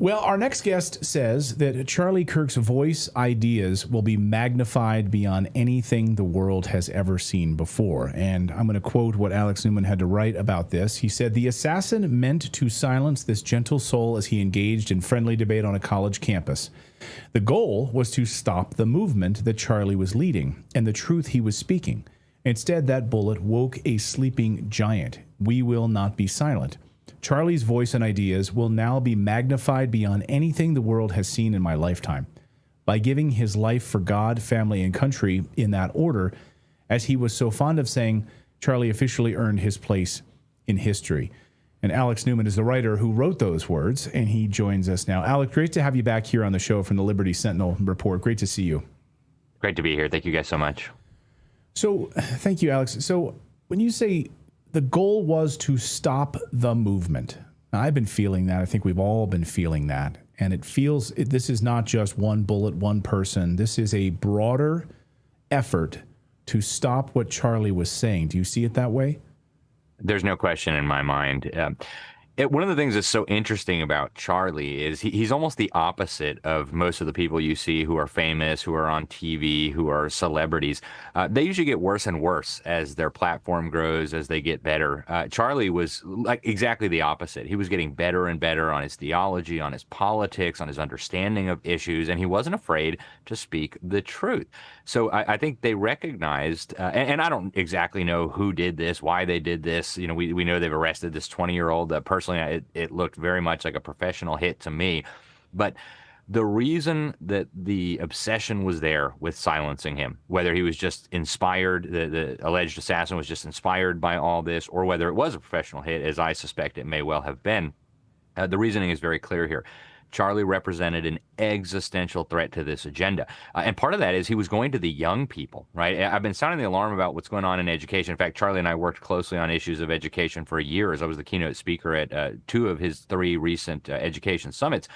Well, our next guest says that Charlie Kirk's voice ideas will be magnified beyond anything the world has ever seen before. And I'm going to quote what Alex Newman had to write about this. He said, "The assassin meant to silence this gentle soul as he engaged in friendly debate on a college campus. The goal was to stop the movement that Charlie was leading and the truth he was speaking. Instead, that bullet woke a sleeping giant. We will not be silent. Charlie's voice and ideas will now be magnified beyond anything the world has seen in my lifetime. By giving his life for God, family, and country in that order, as he was so fond of saying, Charlie officially earned his place in history." And Alex Newman is the writer who wrote those words, and he joins us now. Alex, great to have you back here on the show from the Liberty Sentinel Report. Great to see you. Great to be here. Thank you guys so much. So, thank you, Alex. So, when you say the goal was to stop the movement, now, I've been feeling that. I think we've all been feeling that. And it feels this is not just one bullet, one person. This is a broader effort to stop what Charlie was saying. Do you see it that way? There's no question in my mind. One of the things that's so interesting about Charlie is he's almost the opposite of most of the people you see who are famous, who are on TV, who are celebrities. They usually get worse and worse as their platform grows, as they get better. Charlie was like exactly the opposite. He was getting better and better on his theology, on his politics, on his understanding of issues, and he wasn't afraid to speak the truth. So I think they recognized, and I don't exactly know who did this, why they did this. You know, we know they've arrested this 20-year-old. Personally, it looked very much like a professional hit to me. But the reason that the obsession was there with silencing him, whether he was just inspired, the alleged assassin was just inspired by all this, or whether it was a professional hit, as I suspect it may well have been, the reasoning is very clear here. Charlie represented an existential threat to this agenda. And part of that is he was going to the young people, right? I've been sounding the alarm about what's going on in education. In fact, Charlie and I worked closely on issues of education for years. I was the keynote speaker at 2 of his 3 recent education summits.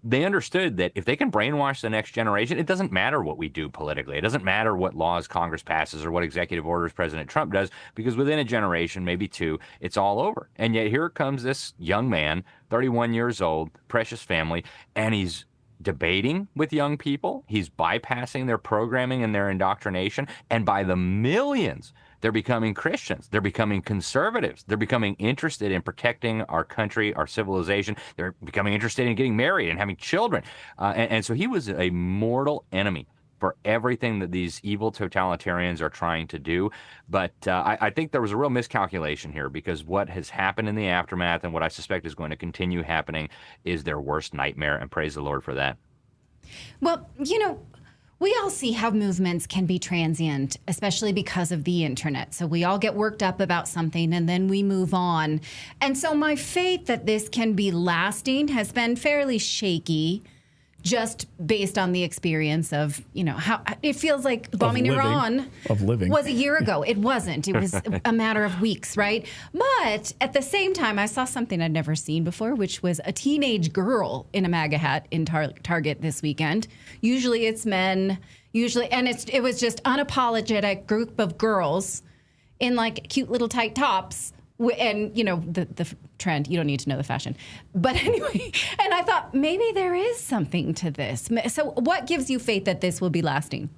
They understood that if they can brainwash the next generation, it doesn't matter what we do politically. It doesn't matter what laws Congress passes or what executive orders President Trump does, because within a generation, maybe 2, it's all over. And yet here comes this young man, 31 years old, precious family, and he's debating with young people. He's bypassing their programming and their indoctrination. And by the millions, they're becoming Christians. They're becoming conservatives. They're becoming interested in protecting our country, our civilization. They're becoming interested in getting married and having children. And so he was a mortal enemy for everything that these evil totalitarians are trying to do. But I think there was a real miscalculation here, because what has happened in the aftermath and what I suspect is going to continue happening is their worst nightmare, and praise the Lord for that. Well, you know, we all see how movements can be transient, especially because of the internet. So we all get worked up about something and then we move on. And so my faith that this can be lasting has been fairly shaky, just based on the experience of, you know, how it feels like bombing Iran was a year ago. It wasn't. It was a matter of weeks, right? But at the same time, I saw something I'd never seen before, which was a teenage girl in a MAGA hat in Target this weekend. Usually it's men, and it was just unapologetic group of girls in like cute little tight tops. And, you know, the trend, you don't need to know the fashion. But anyway, and I thought maybe there is something to this. So what gives you faith that this will be lasting?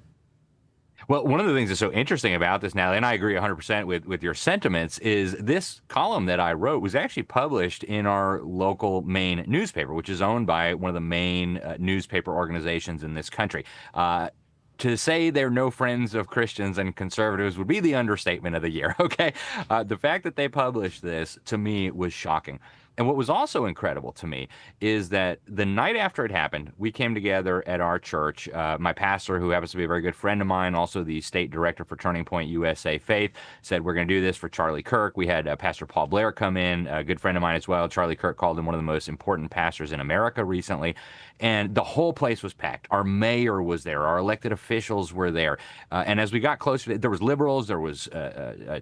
Well, one of the things that's so interesting about this now, and I agree 100% with your sentiments, is this column that I wrote was actually published in our local Maine newspaper, which is owned by one of the main newspaper organizations in this country. To say they're no friends of Christians and conservatives would be the understatement of the year, okay? The fact that they published this, to me, was shocking. And what was also incredible to me is that the night after it happened, we came together at our church. My pastor, who happens to be a very good friend of mine, also the state director for Turning Point USA Faith, said, we're going to do this for Charlie Kirk. We had Pastor Paul Blair come in, a good friend of mine as well. Charlie Kirk called him one of the most important pastors in America recently. And the whole place was packed. Our mayor was there. Our elected officials were there. And as we got closer, there was liberals, there was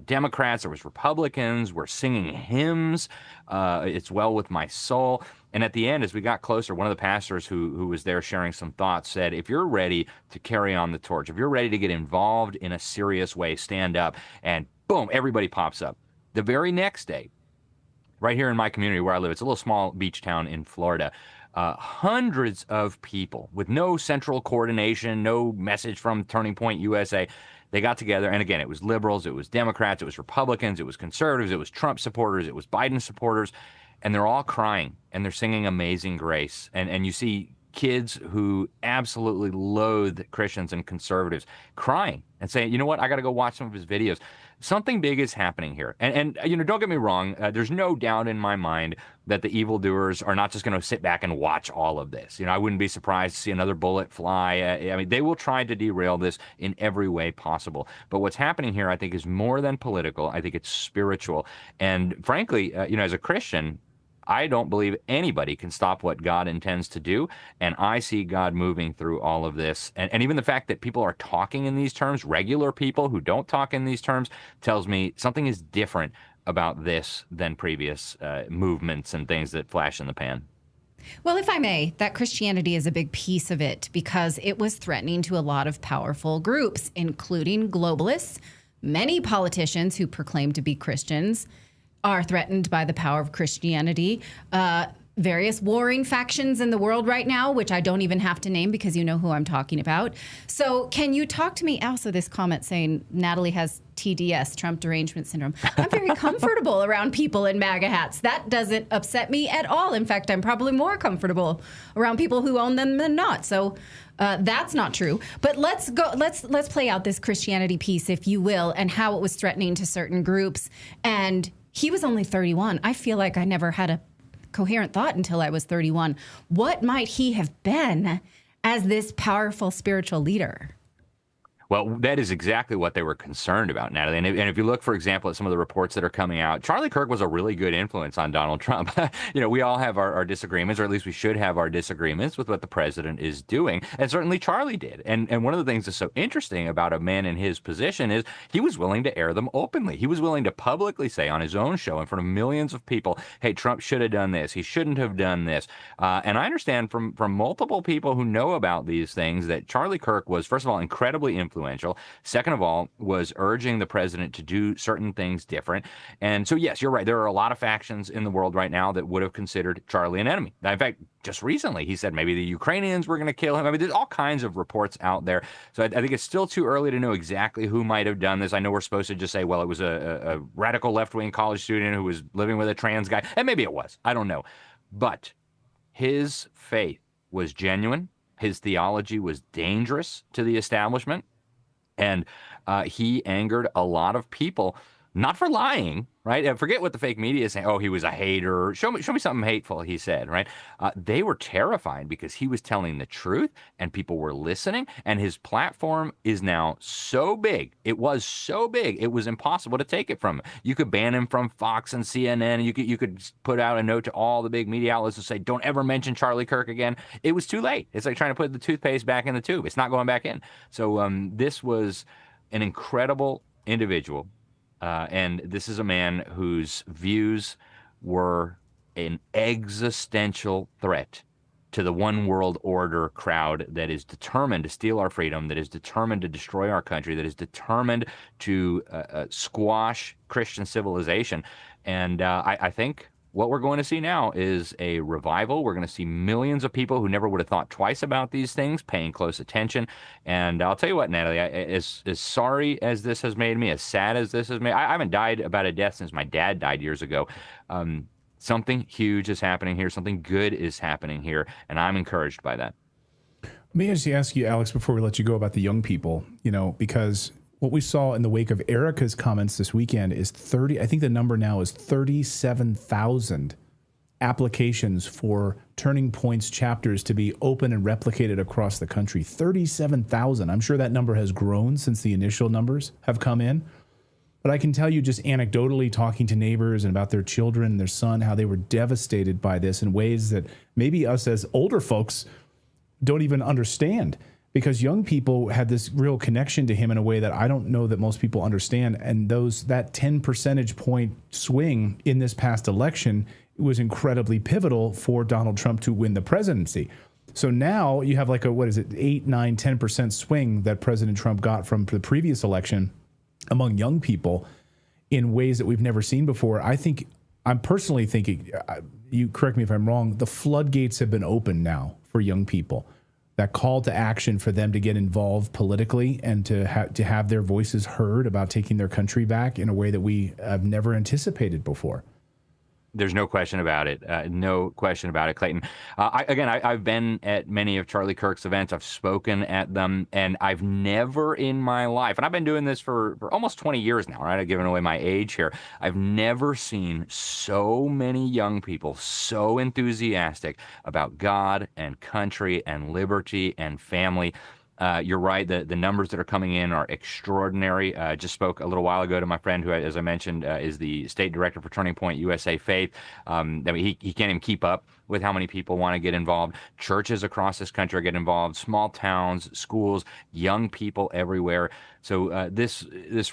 Democrats, there was Republicans. We're singing hymns. It's well with my soul. And at the end, as we got closer, one of the pastors who was there sharing some thoughts said, if you're ready to carry on the torch, if you're ready to get involved in a serious way, stand up. And boom, everybody pops up. The very next day, right here in my community where I live, it's a little small beach town in Florida, hundreds of people with no central coordination, no message from Turning Point USA. They got together, and again, it was liberals, it was Democrats, it was Republicans, it was conservatives, it was Trump supporters, it was Biden supporters, and they're all crying, and they're singing Amazing Grace. And you see kids who absolutely loathe Christians and conservatives crying and saying, you know what, I got to go watch some of his videos. Something big is happening here. And you know, don't get me wrong, there's no doubt in my mind that the evildoers are not just going to sit back and watch all of this. You know, I wouldn't be surprised to see another bullet fly. I mean, they will try to derail this in every way possible. But what's happening here, I think, is more than political. I think it's spiritual. And frankly, you know, as a Christian, I don't believe anybody can stop what God intends to do. And I see God moving through all of this. And even the fact that people are talking in these terms, regular people who don't talk in these terms, tells me something is different about this than previous movements and things that flash in the pan. Well, if I may, that Christianity is a big piece of it because it was threatening to a lot of powerful groups, including globalists. Many politicians who proclaim to be Christians are threatened by the power of Christianity. Various warring factions in the world right now, which I don't even have to name because you know who I'm talking about. So can you talk to me? Also, this comment saying Natalie has TDS, Trump Derangement Syndrome. I'm very comfortable around people in MAGA hats. That doesn't upset me at all. In fact, I'm probably more comfortable around people who own them than not. So that's not true. But let's play out this Christianity piece, if you will, and how it was threatening to certain groups. And he was only 31. I feel like I never had a coherent thought until I was 31. What might he have been as this powerful spiritual leader? Well, that is exactly what they were concerned about, Natalie. And if you look, for example, at some of the reports that are coming out, Charlie Kirk was a really good influence on Donald Trump. You know, we all have our disagreements, or at least we should have our disagreements with what the president is doing. And certainly Charlie did. And one of the things that's so interesting about a man in his position is he was willing to air them openly. He was willing to publicly say on his own show in front of millions of people, hey, Trump should have done this. He shouldn't have done this. And I understand from multiple people who know about these things that Charlie Kirk was, first of all, incredibly influential. Second of all, was urging the president to do certain things different. And so, yes, you're right. There are a lot of factions in the world right now that would have considered Charlie an enemy. In fact, just recently, he said maybe the Ukrainians were going to kill him. I mean, there's all kinds of reports out there. So I think it's still too early to know exactly who might have done this. I know we're supposed to just say, well, it was a radical left-wing college student who was living with a trans guy. And maybe it was. I don't know. But his faith was genuine. His theology was dangerous to the establishment. And he angered a lot of people, not for lying, right? And forget what the fake media is saying. Oh, he was a hater. Show me something hateful, he said, right? They were terrified because he was telling the truth and people were listening. And his platform is now so big. It was so big. It was impossible to take it from him. You could ban him from Fox and CNN. And you could put out a note to all the big media outlets and say, don't ever mention Charlie Kirk again. It was too late. It's like trying to put the toothpaste back in the tube. It's not going back in. So this was an incredible individual. And this is a man whose views were an existential threat to the one world order crowd that is determined to steal our freedom, that is determined to destroy our country, that is determined to squash Christian civilization. And I think what we're going to see now is a revival. We're going to see millions of people who never would have thought twice about these things paying close attention. And I'll tell you what, Natalie, as sorry as this has made me, as sad as this has made, I haven't died about a death since my dad died years ago. Something huge is happening here. Something good is happening here. And I'm encouraged by that. Let me just ask you, Alex, before we let you go about the young people, you know, because what we saw in the wake of Erica's comments this weekend is I think the number now is 37,000 applications for Turning Point's chapters to be open and replicated across the country. 37,000. I'm sure that number has grown since the initial numbers have come in. But I can tell you just anecdotally talking to neighbors and about their children and their son, how they were devastated by this in ways that maybe us as older folks don't even understand. Because young people had this real connection to him in a way that I don't know that most people understand. And that 10 percentage point swing in this past election was incredibly pivotal for Donald Trump to win the presidency. So now you have like a, 8, 9, 10% swing that President Trump got from the previous election among young people in ways that we've never seen before. I think I'm personally thinking, you correct me if I'm wrong, the floodgates have been opened now for young people. That call to action for them to get involved politically and to have their voices heard about taking their country back in a way that we have never anticipated before. There's no question about it. No question about it, Clayton. I've been at many of Charlie Kirk's events. I've spoken at them, and I've never in my life, and I've been doing this for almost 20 years now, right? I've given away my age here. I've never seen so many young people so enthusiastic about God and country and liberty and family. You're right. The numbers that are coming in are extraordinary. Just spoke a little while ago to my friend who, as I mentioned, is the state director for Turning Point USA Faith. I mean, he can't even keep up with how many people want to get involved. Churches across this country are getting involved, small towns, schools, young people everywhere. So this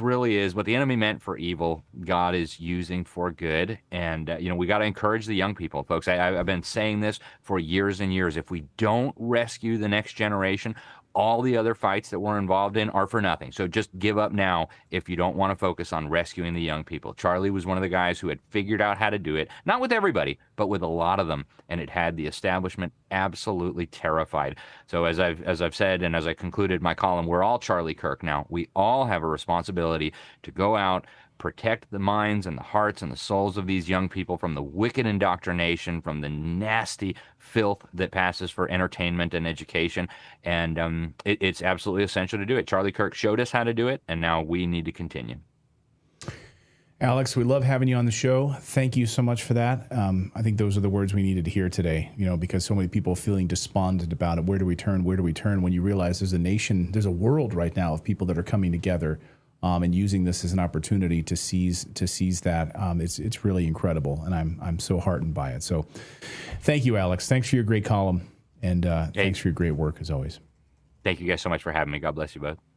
really is what the enemy meant for evil, God is using for good. And, we got to encourage the young people, folks. I've been saying this for years and years. If we don't rescue the next generation, all the other fights that we're involved in are for nothing. So just give up now if you don't want to focus on rescuing the young people. Charlie was one of the guys who had figured out how to do it, not with everybody, but with a lot of them, and it had the establishment absolutely terrified. So as I've said, and as I concluded my column, we're all Charlie Kirk now. We all have a responsibility to go out, protect the minds and the hearts and the souls of these young people from the wicked indoctrination, from the nasty filth that passes for entertainment and education. And it's absolutely essential to do it. Charlie Kirk showed us how to do it, and now we need to continue. Alex, we love having you on the show. Thank you so much for that. I think those are the words we needed to hear today, because so many people are feeling despondent about it. Where do we turn? Where do we turn? When you realize there's a nation, there's a world right now of people that are coming together and using this as an opportunity to seize that. It's really incredible, and I'm so heartened by it. So thank you, Alex. Thanks for your great column, and thanks for your great work as always. Thank you guys so much for having me. God bless you both.